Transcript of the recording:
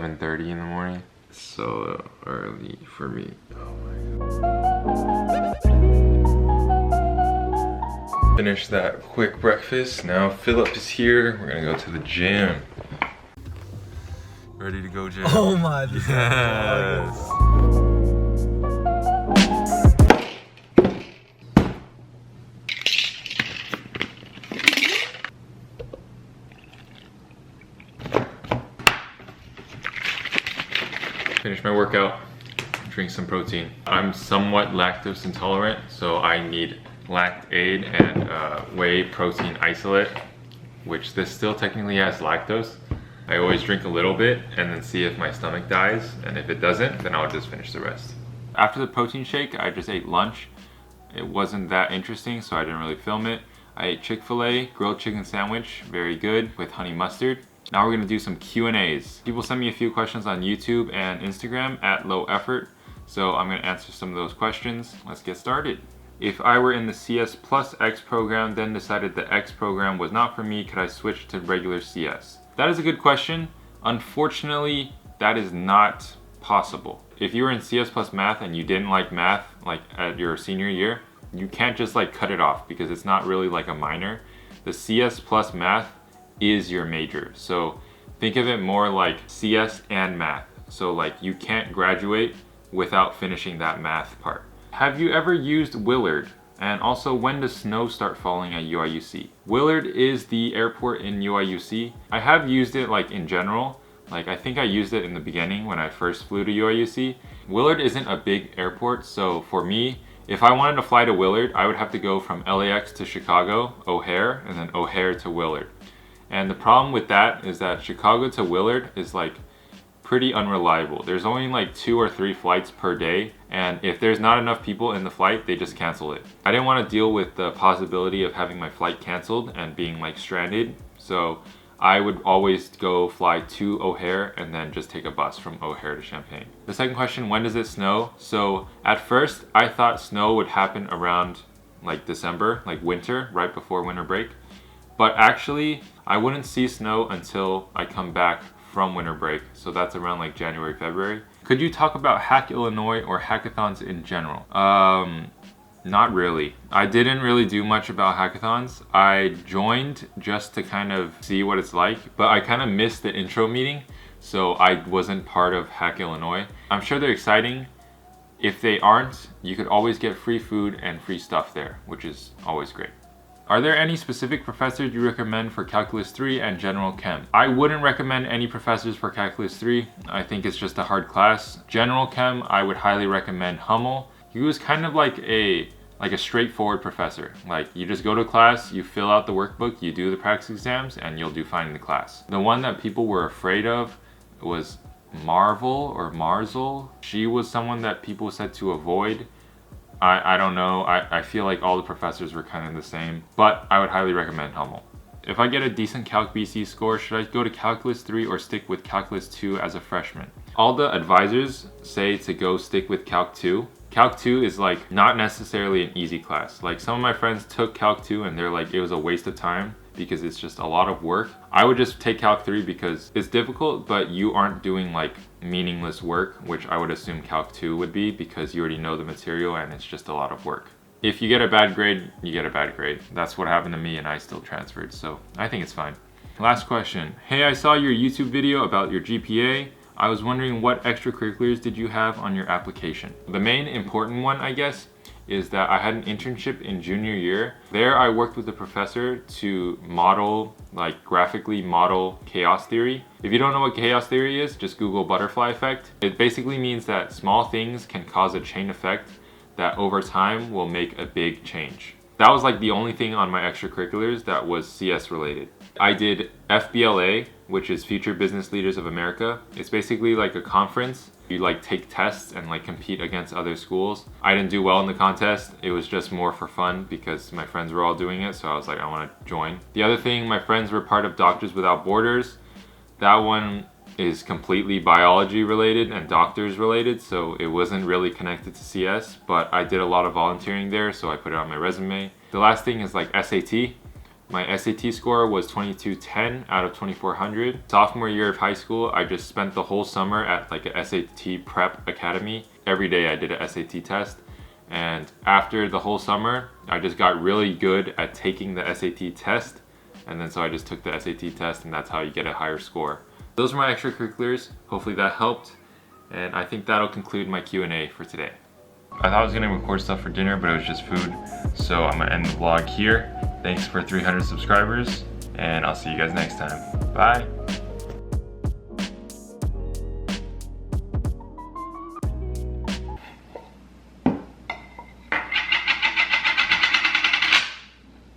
7:30 in the morning. So early for me. Oh my God. Finish that quick breakfast. Now Philip is here. We're gonna go to the gym. Ready to go, gym? Oh my God. Yes. Finish my workout, drink some protein. I'm somewhat lactose intolerant, so I need Lactaid and whey protein isolate, which this still technically has lactose. I always drink a little bit and then see if my stomach dies, and if it doesn't, then I'll just finish the rest. After the protein shake, I just ate lunch. It wasn't that interesting, so I didn't really film it. I ate Chick-fil-A grilled chicken sandwich, very good, with honey mustard. Now we're gonna do some Q&As. People sent me a few questions on YouTube and Instagram at low effort, so I'm gonna answer some of those questions. Let's get started. If I were in the CS plus X program, then decided the X program was not for me, could I switch to regular CS? That is a good question. Unfortunately, that is not possible. If you were in CS plus math and you didn't like math, like at your senior year, you can't just like cut it off because it's not really like a minor. The CS plus math is your major. So think of it more like CS and math. So like you can't graduate without finishing that math part. Have you ever used Willard? And also, when does snow start falling at UIUC? Willard is the airport in UIUC. I have used it like in general. Like I think I used it in the beginning when I first flew to UIUC. Willard isn't a big airport, so for me, if I wanted to fly to Willard, I would have to go from LAX to Chicago, O'Hare, and then O'Hare to Willard. And the problem with that is that Chicago to Willard is like pretty unreliable. There's only like 2 or 3 flights per day, and if there's not enough people in the flight, they just cancel it. I didn't want to deal with the possibility of having my flight canceled and being like stranded, so I would always go fly to O'Hare and then just take a bus from O'Hare to Champaign. The second question, when does it snow? So at first I thought snow would happen around like December, like winter, right before winter break. But actually, I wouldn't see snow until I come back from winter break. So that's around like January, February. Could you talk about Hack Illinois or hackathons in general? Not really. I didn't really do much about hackathons. I joined just to kind of see what it's like, but I kind of missed the intro meeting, so I wasn't part of Hack Illinois. I'm sure they're exciting. If they aren't, you could always get free food and free stuff there, which is always great. Are there any specific professors you recommend for Calculus 3 and General Chem? I wouldn't recommend any professors for Calculus 3. I think it's just a hard class. General Chem, I would highly recommend Hummel. He was kind of like a straightforward professor. Like you just go to class, you fill out the workbook, you do the practice exams, and you'll do fine in the class. The one that people were afraid of was Marvel or Marzel. She was someone that people said to avoid. I don't know, I feel like all the professors were kind of the same, but I would highly recommend Hummel. If I get a decent Calc BC score, should I go to Calculus 3 or stick with Calculus 2 as a freshman? All the advisors say to go stick with Calc 2. Calc 2 is like not necessarily an easy class. Like some of my friends took Calc 2 and they're like, it was a waste of time because it's just a lot of work. I would just take Calc 3 because it's difficult, but you aren't doing like meaningless work, which I would assume Calc 2 would be because you already know the material and it's just a lot of work. If you get a bad grade, you get a bad grade. That's what happened to me and I still transferred, so I think it's fine. Last question. Hey, I saw your YouTube video about your GPA. I was wondering what extracurriculars did you have on your application? The main important one, I guess, is that I had an internship in junior year. There I worked with a professor to model, like graphically model chaos theory. If you don't know what chaos theory is, just Google butterfly effect. It basically means that small things can cause a chain effect that over time will make a big change. That was like the only thing on my extracurriculars that was CS related. I did FBLA, which is Future Business Leaders of America. It's basically like a conference. You like take tests and like compete against other schools. I didn't do well in the contest. It was just more for fun because my friends were all doing it. So I was like, I want to join. The other thing, my friends were part of Doctors Without Borders. That one is completely biology related and doctors related. So it wasn't really connected to CS, but I did a lot of volunteering there. So I put it on my resume. The last thing is like SAT. My SAT score was 2210 out of 2400. Sophomore year of high school, I just spent the whole summer at like a SAT prep academy. Every day I did a SAT test. And after the whole summer, I just got really good at taking the SAT test. And then so I just took the SAT test, and that's how you get a higher score. Those were my extracurriculars. Hopefully that helped. And I think that'll conclude my Q&A for today. I thought I was gonna record stuff for dinner, but it was just food. So I'm gonna end the vlog here. Thanks for 300 subscribers, and I'll see you guys next time. Bye.